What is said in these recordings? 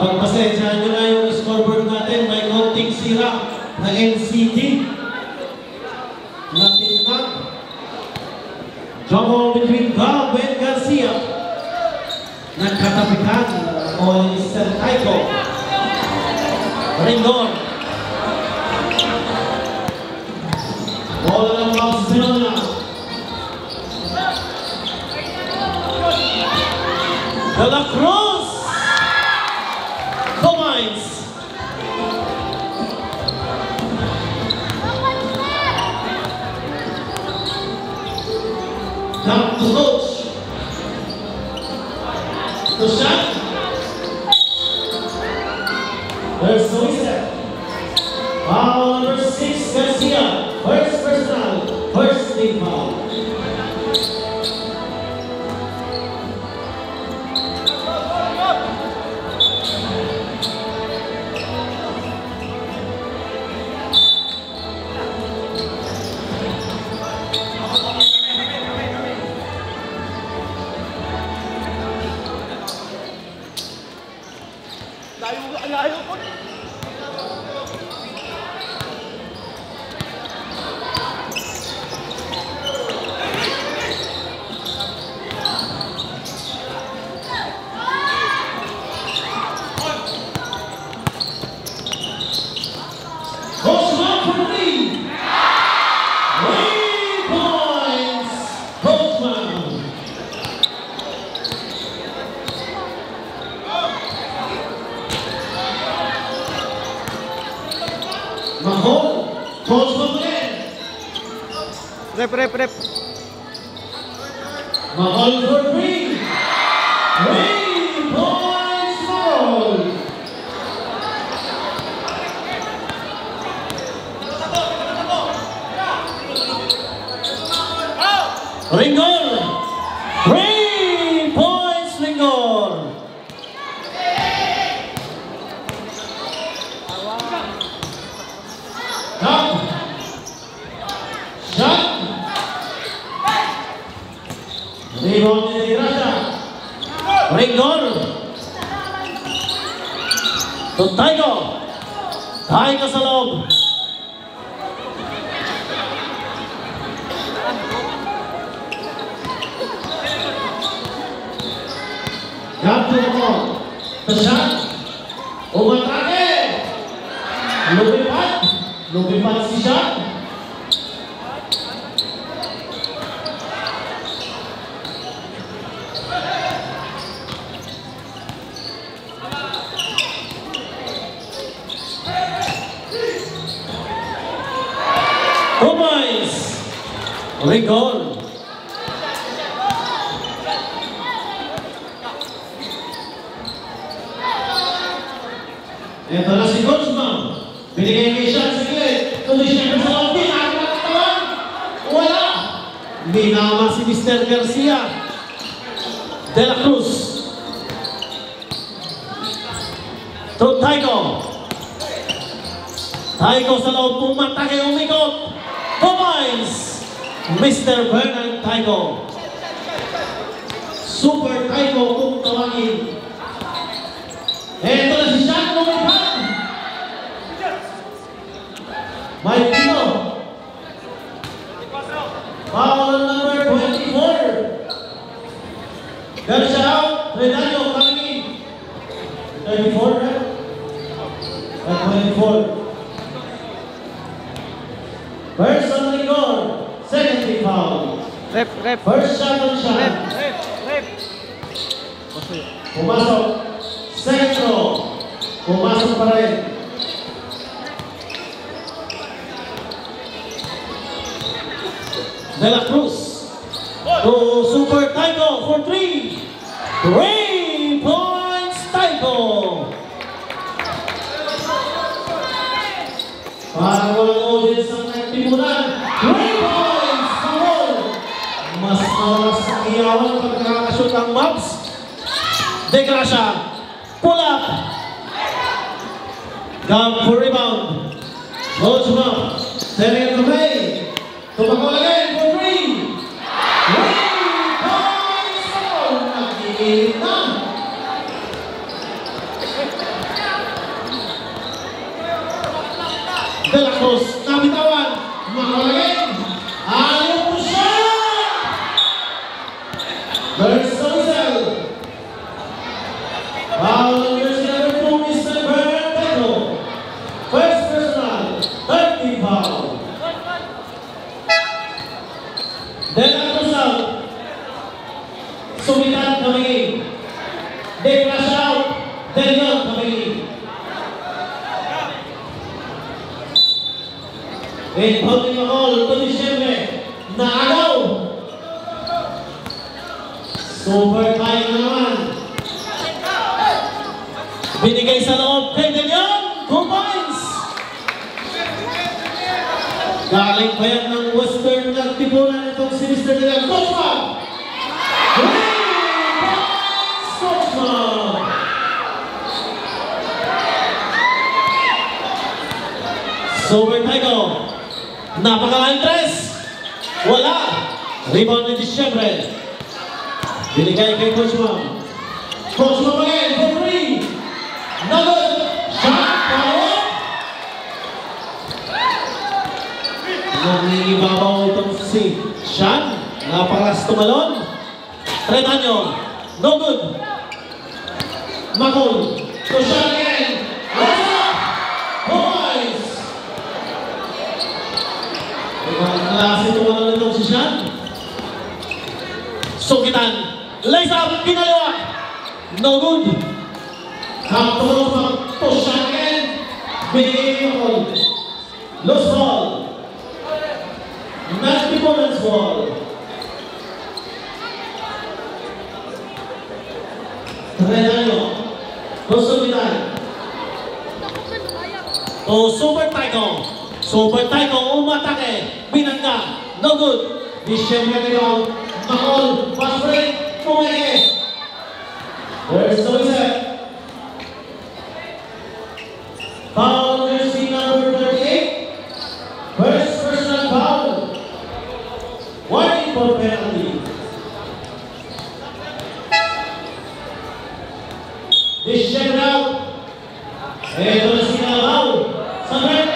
Pagpasensyahan nyo na yung scoreboard natin, may konting sira na NCT. Natinag. Jump ball between Gab and Garcia. Nagkatapikan o Mr. Taiko. Ringor. Ball ng Barcelona. De La Cruz. Combines. Now to coach. The shot. There's the whistle. Foul number 6, Garcia. First personal. First team foul. Ayaw ko. Mahal, coach Mahal. Rep. Mahal for 3. 3 points Mahal. Ringor. 3 points Ringor. Shot. Rebound ni Raja. Ringor. To Taiko. Taiko sa loob. Gab to the ball. The shot. Umatake. Lumipat si shot. Kumains. Rigol. Ito na si Guzman. Binigay kay shot sa gilid. Tuloy siya sa lobby. Wala. Binama si Mr. Garcia. De La Cruz. To Taiko. Taiko sa loob. Pumatake umikot. Combines. Mr. Bernard Taiko. Super Taiko kung tawagin. Ito na si shot. Lumipad. Mike Pino. Foul on number 24. Got siya out. Renato coming in. 34, right? At 24. First on the record. Second big foul. Rep. First shot on shot. Rep. Pumasok. Second throw. Pumasok pa rin. De La Cruz to Super Taiko for 3. 3 points Taiko. Para walang audience ang nagtimulan. 3 points sa goal. Mas malas ang iyawan pag nakakashoot ang Mavs. De Gracia. Pull up. Gab for rebound. Coach Mavs. Sending it away. Tumakol again for 3. 3 points sa goal. Nagigilid na. De La Cruz, nabitawan, makalagay, ayaw po siya! There's the whistle. Foul on jersey number 2, Mr. Bernard Taiko. First personal, 30 foul. De La Cruz out. Sumitan coming in. De Gracia out. De Leon coming in. And holding the ball to Disyembre, naagaw. Super tayo na naman. Binigay sa loob kay De Leon, 2 points. Galing pa yan ng Western nagtipunan itong si Mr. De Leon. Coachman! 3 points, Coachman! Super Taiko. Napakalaking tres. Wala. Rebound ni Disyembre. Binigay kay Coach Mom. Coach Mom again for 3. No good. Shot. Power. Nangingibabaw itong si Sean. Napakas tumalon. Renato. No good. Macol. To Sean again. Let's go. Boys. Ibang klase tumalon itong si Sean. Sukitan. Lays up. Pinaliwa. No good. Kaptulong pa. To Sean again. Binigay yung ball. Loose ball. Not the opponent's ball. Renato. To Sukitan. To Super Taiko. Super Taiko umatake. Binangga. No good. Disyembre rebound. Macol. Fast break. Pumeke. There's the whistle. Foul jersey number 38. First personal foul. Warning for penalty. Disyembre out. Ito na sila foul. Sabret.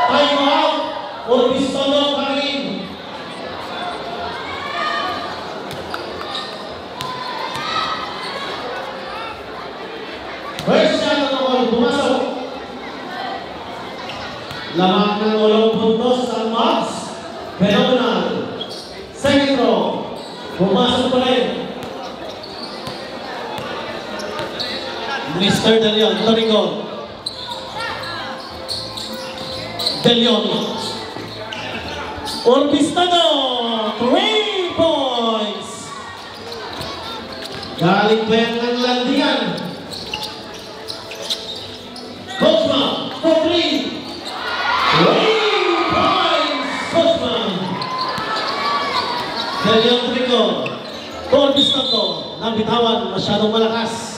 Tayo out. Orbistondo karin. First shot ng ball. Pumasok. Lamang ng 8 puntos ang Mavs. Phenomenal. Second throw. Pumasok pa rin. Mr. De Leon, Torico. De Leon. Orbistado, 3 points. Galing pa yan ng landingan. Coachman, for 3. 3 points, Coachman. De Leon, Torico. Orbistado, nabitawan, masyadong malakas.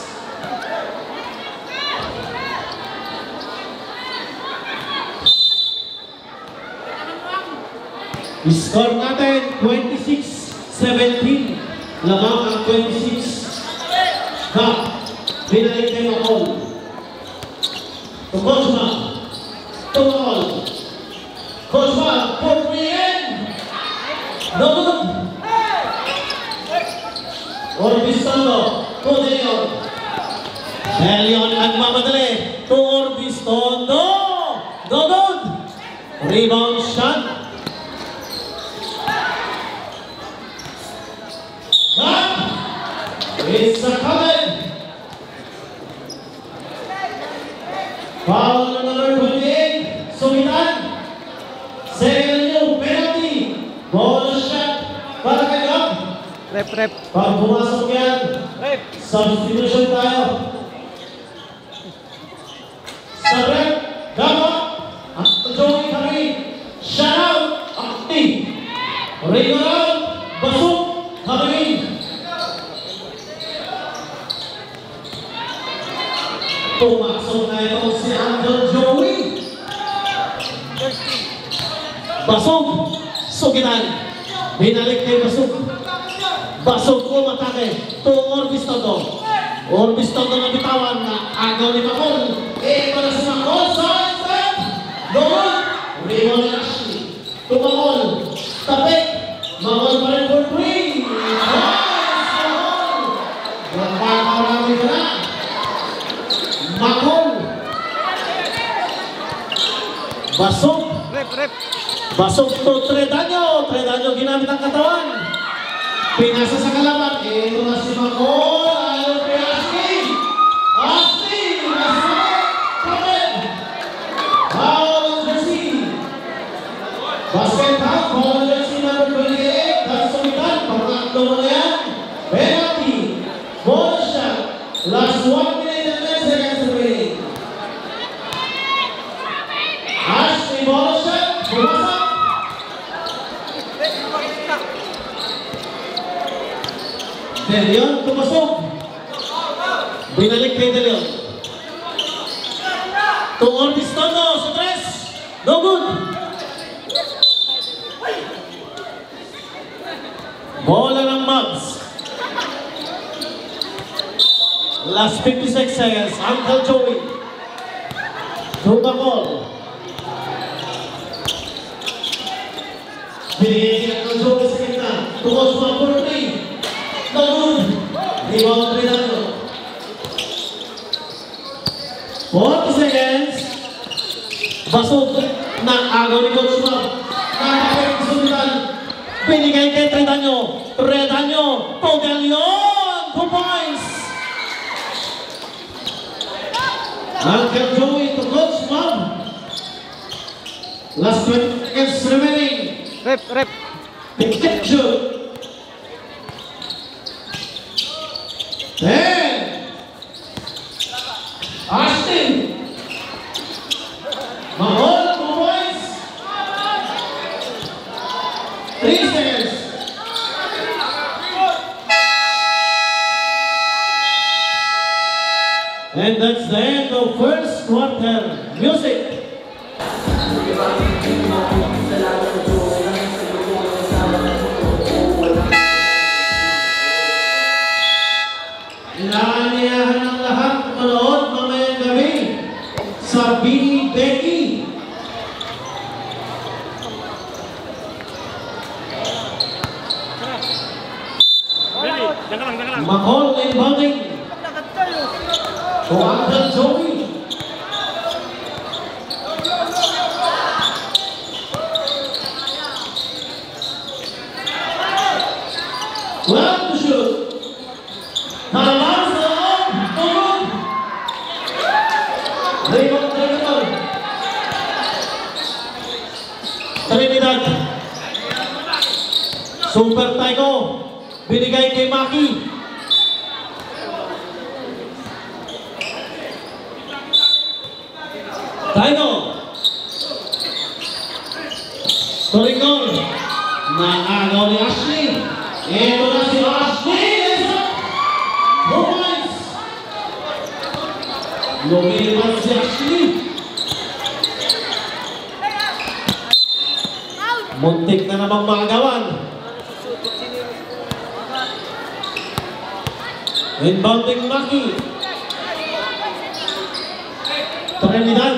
Score natin, 26-17. Lamang ang 26. Binalik kay Macol. To Coachman. To Leon nagmamadali. To Orbistondo. No good. Rebound shot. It's a comment. Foul number 28. Sumitan. Second new penalty. Ball shot. Para kay Gab. Rep. Pag pumasok yan. Substitution tayo. Sa rep. Gaba. Ang Joey kami. Shut out. Akti. Ring around. Basok. Kami. Pumasok na ito si Uncle Joey. Basok. Sugitan. Binalik kay Basok. Basok ko matake. To Orbistondo. Orbistondo na bitawan na agaw ni Macol. Ito na si Macol. Side step. Goal. Rebound ni Ashley. To Macol. Tapik. Macol pa rin for 3. Nice! Macol. Nagkakarami ka na. Macol. Basok. Rep. Basok to Tredaño. Tredaño ginamit ang katawan. Pinasa sa kalaban. Ito na si Macol. Ayaw kay Ashley. Ashley. Masama. Kapit. Foul on jersey. Basket half. Foul on jersey number 28. That's Sumitan. Pangatlo mo na yan. Penalty. Ball shot. Last 1 minute and 10 seconds remaining. Ashley ball shot. Bumasak. De Leon pumasok. Binalik kay De Leon. To Orbistondo sa 3. No good. Bola ng Mavs. Last 56 seconds. Uncle Joey. To Macol. Binigay si Uncle Joey sa gitna. To Osman for 3. No good. Rebound Tredaño. 40 seconds. Basok na agaw ni Coach Mab. Nakapit Sumitan. Binigay kay Tredaño. Tredaño. To De Leon. 2 points. Uncle Joey to Coach Mab. Last 20 seconds remaining. Rep. Pick shoot. 10. Austin. Macol, 2 points. 3 seconds. And that's the end of first quarter. Music. Inaaniyahan ng lahat manood mamayang gabi sa Bini Becky. Macol inbounding. To Uncle Joey. Well to shoot. Nalabas na loob. Tulog. Rebound Tredaño. Trinidad. Super Taiko. Binigay kay Maki. Taiko. Torrington. Naagaw ni Ashley. Ito na si Ashley. 2 points. Lumilipat si Ashley. Muntik na namang maagawan. Inbounding Maki. Trinidad.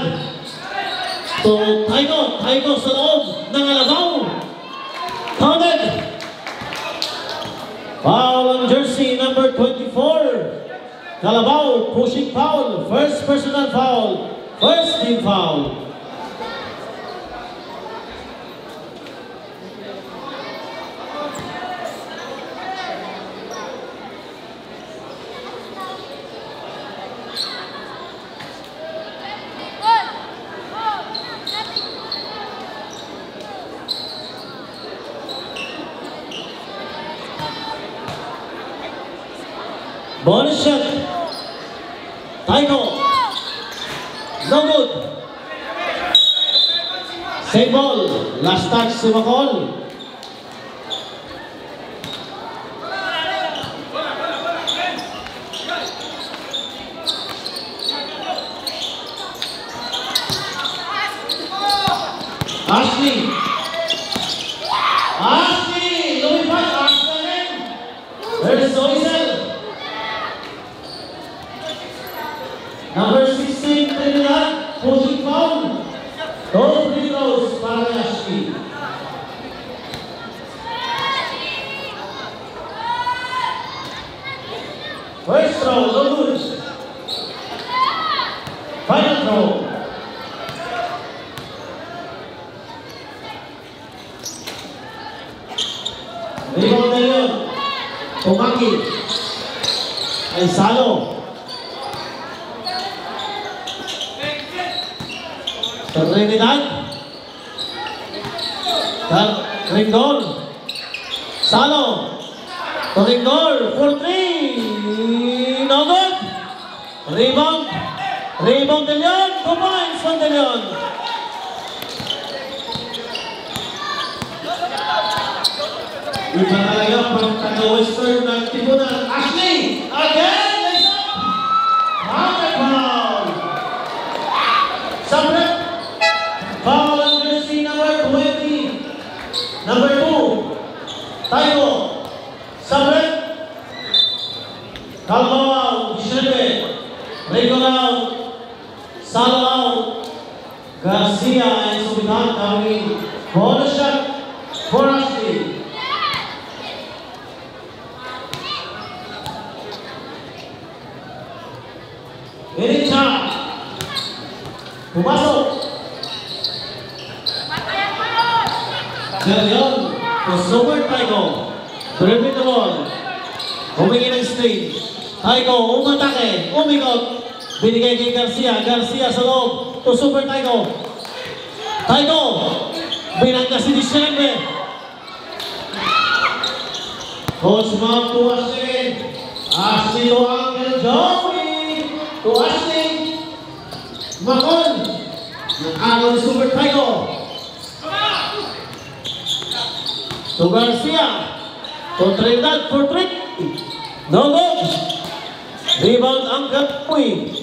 To Taiko. Taiko sa loob ng Alabao. Counted. Foul on jersey number 24. Calabao, pushing foul, first personal foul, first team foul. Bonus shot. Taiko. No good. Same ball. Last touch si Macol. Ashley. Ashley. Lumipad. Ashley. There's Soisel. Number 16, Trinidad, pushing foul. Those free throws para kay Ashley. First throw, no good. Final throw. Rebound na yun. Tumaki. Ay salo. Trinidad. Ringdor. Salo. Ringdor. For three. No good. Rebound. Rebound De Leon. 2 points from De Leon. Iba talaga pang taga-western ng Tibunan. Ashley. Again. Lays up. Counter foul. Sabret. Foul on jersey number 20. Number 2. Taiko. Sabret. Calabao out. Giselle. Rico out. Salo out. Garcia and Subitan coming. Bonus shot for Ashley. Iricha. Pumasok. Leon, to Super Taiko. Dribbling the ball. Humingi ng screen. Taiko, umatake. Umikot. Binigay kay Garcia. Garcia sa loob. To Super Taiko. Taiko. Binangga si Diciembre. Coach Mom to Ashley. Ashley to Uncle Joey. To Ashley. Macol. Nag-agaw ni Super Taiko. To Garcia. To Trinidad for 3. No good. Rebound Uncle Joey.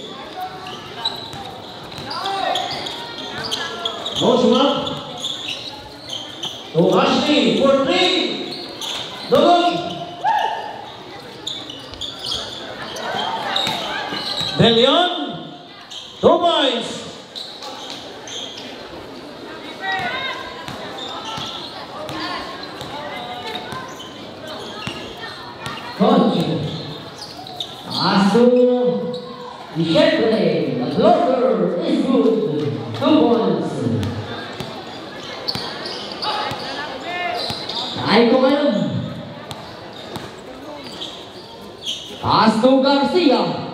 Coach Mom. To Ashley for 3. No good. De Leon, 2 points. Coach, Asu Giselle, the blocker is good. 2 points. Taiko ngayon. Asu Garcia.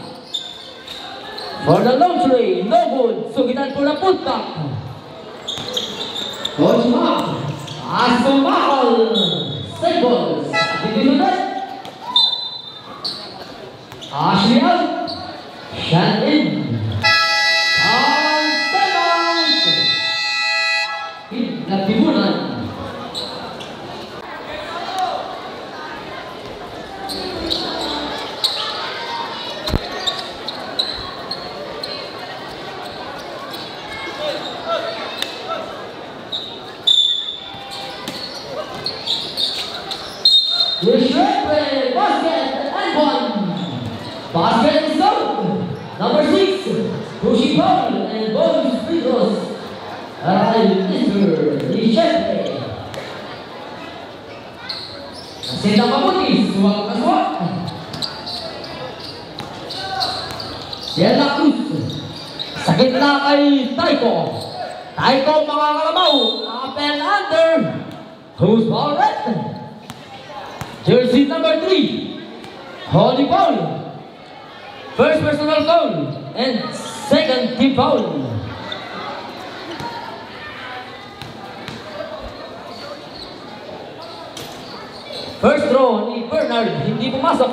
For the long three, no good. Sugitan po na puntak. Coach Mark. Asu Macol. Sables. Didinunod. Ashley out. Shot in. Timeout. Nagtibunan. Giselle, basket and 1. Basket is out. Number 6, pushing foul and bonus free throws. Mr. Giselle. Nasita mabuti, suwak na suwak. La Cruz. Sa gitna kay Taiko. Taiko mga kalabaw. Up and under. Who's ball red? Jersey number 3. Holy foul. First personal foul. And second team foul. First throw ni Bernard, hindi pumasok.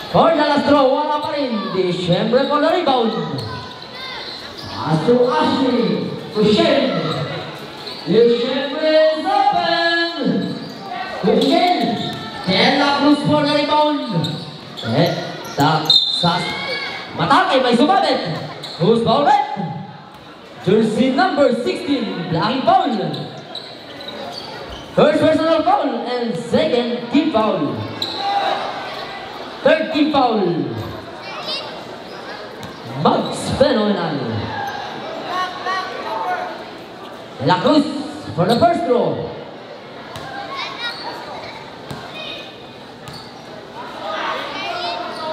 For the last throw, wala pa rin. Di syempre for the rebound. Aso Ashley, Kushen. Di syempre is open. Kushen. Then La Cruz for the rebound. Matake, may sumabit. Who's ball red? Jersey number 16, blocking foul. First personal foul and second team foul. Third team foul. Bugs phenomenal. La Cruz for the first throw.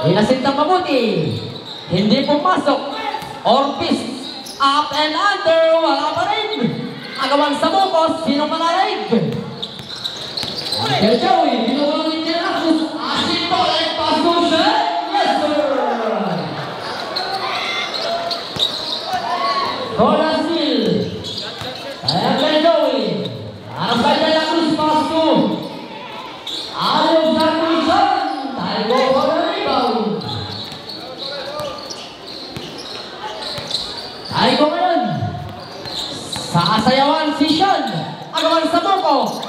Hinasintang mabuti. Hindi pumasok. Orpis. Up and under, wala pa rin. Agawan sa bukos, sino malalig? Del Joey, binulong ni La Cruz. Asin po, like Pascuchan. Yes, sir. Cola Steel. Ayan Del Joey. Harap kay La Cruz, Pascu. Ayaw sa Cruzan. Tayo ko na rebound. Ay ko ngayon. Sa asayawan si Sean. Agawan sa buko.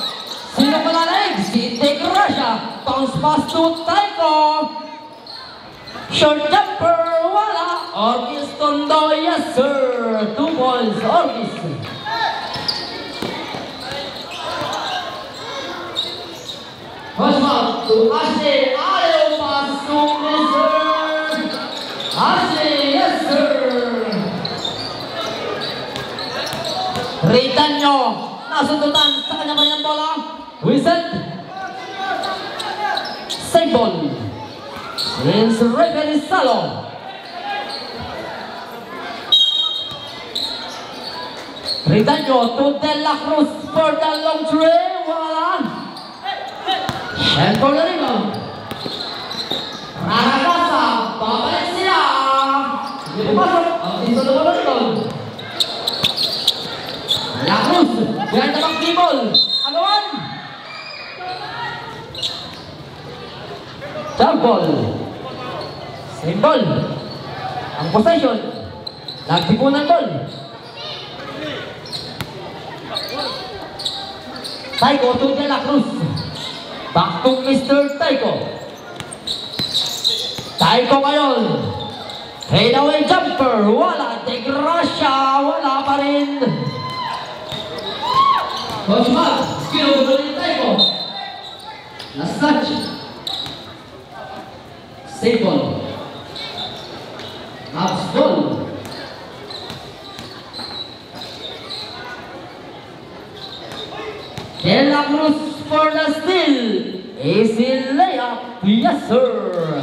Sino palalig? Si Tig Rasha. Bounce pass to Taiko. Short jumper. Wala. Orkis Tondo. Yes sir. 2 points. Orkis. First one to Ashley. Ayaw pass to Mr. Ashley. Yes sir. Ritanyo, nasundutan sa kanya ng bola. Wizard. Save ball. Since referee Salo. Ritanyo to De La Cruz for the long tray. Wala. And for the rebound. Ranagasa, babalik sila. Hindi pumasok. Ang dito na wala rebound. La Cruz, behind the back dribble. Agawan. Jump ball. Same ball. Ang possession. Nagtipunan ball. Taiko to De La Cruz. Back to Mr. Taiko. Taiko ngayon. Fade away jumper. Wala. Tig Rasha. Wala pa rin. Coach Mark, skill over ni Taiko. Last touch. Save ball. Half ball. De La Cruz for the steal. Easy layup. Yes sir.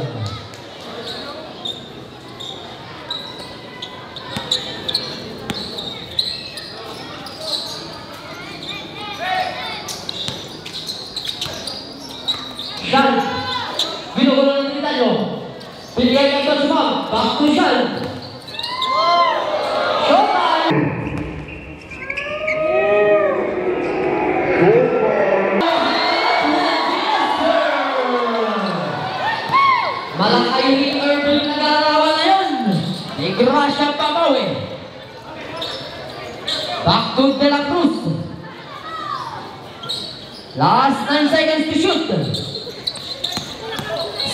Sean, binugulong ng Ritanyo. Pinigay kay Coach Mark. Back to Sean. Showtime! Malakay ni Irving nag-aarawan na yun. May grasya pabawi. Back to De La Cruz. Last 9 seconds to shoot.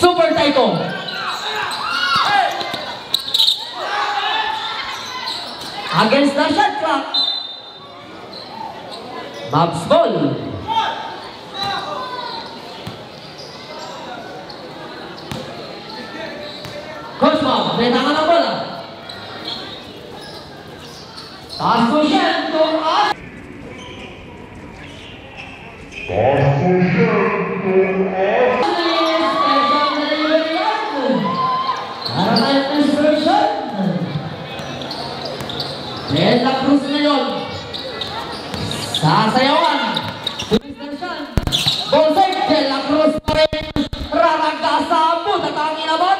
Super Taiko. Against the shot clock. Mavs ball. Coach Mav, may tangan ang bola. Taas ko siya to us. Taas ko siya to us. Nasayawan. Mr. Sean. Bonsek de la Cruz pa rin. Raragasa po. Tatangin naman.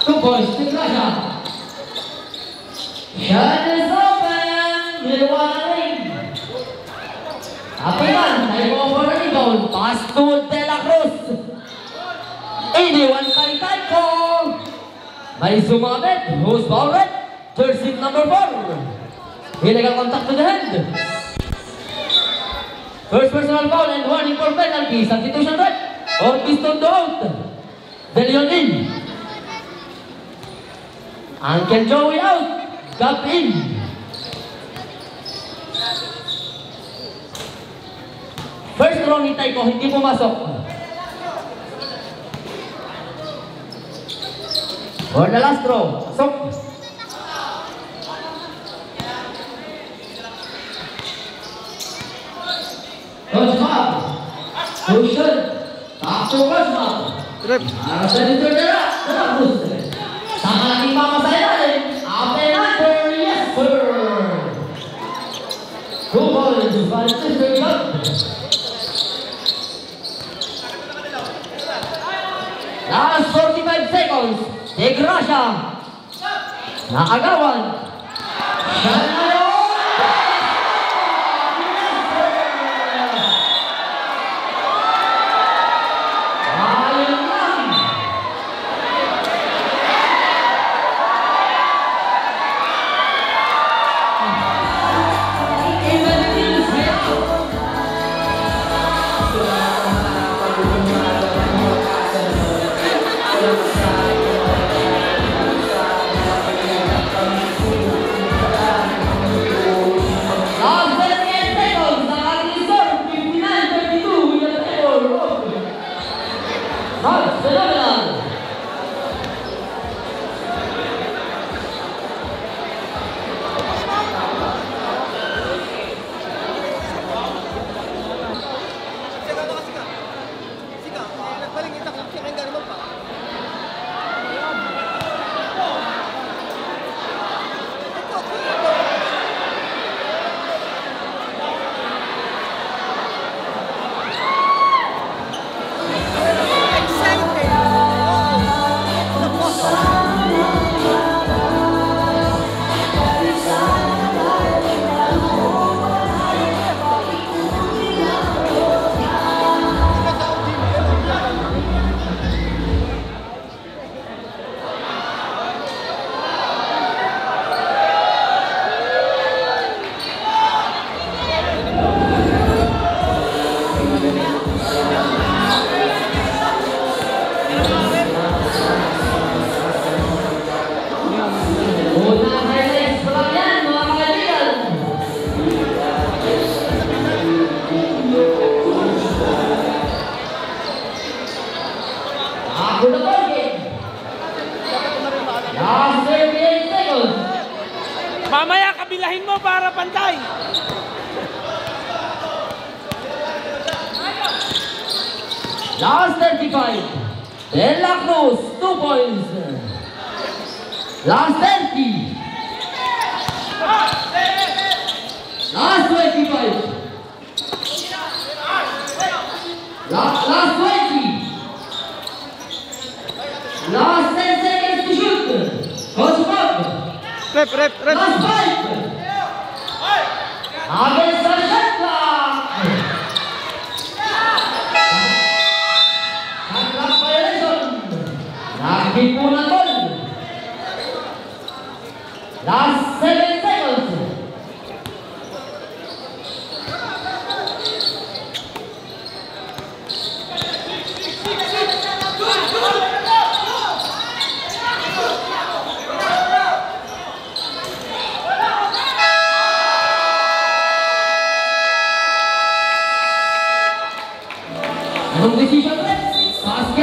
2 points. Tignan siya. Shot is open. Niliwanag. Apiman. Tayo over the rebound. Pass to De La Cruz. Iniwan kay Taiko. May sumabit. Who's foul red? Jersey number 4. Illegal contact to the hand. First personal foul and warning for penalty. Substitution red. Or Piston out. De Leon in. Uncle Joey out. Gap in. First row ni Taiko, hindi pumasok. For the last row, pasok. Cosma. Cushion. Takto Cosma. Rep. Arasa dito nila. Terus. Sama lagi mama saya rin. Apenator, yes sir. 2 points, Manchester United. Last 45 seconds. De Gracia. Nakagawan. Siya na yun. Ayun lang. Mamaya kabilahin mo para pantay. Last 35. De La Cruz, 2 points. Last 30. Last 25. Last 20. Last 10 seconds to shoot. Coach Bob. Rep. Last 5. Against the shot clock. Shot clock violation. Nakipunan gol. Last 7 seconds. Anong decision, Basket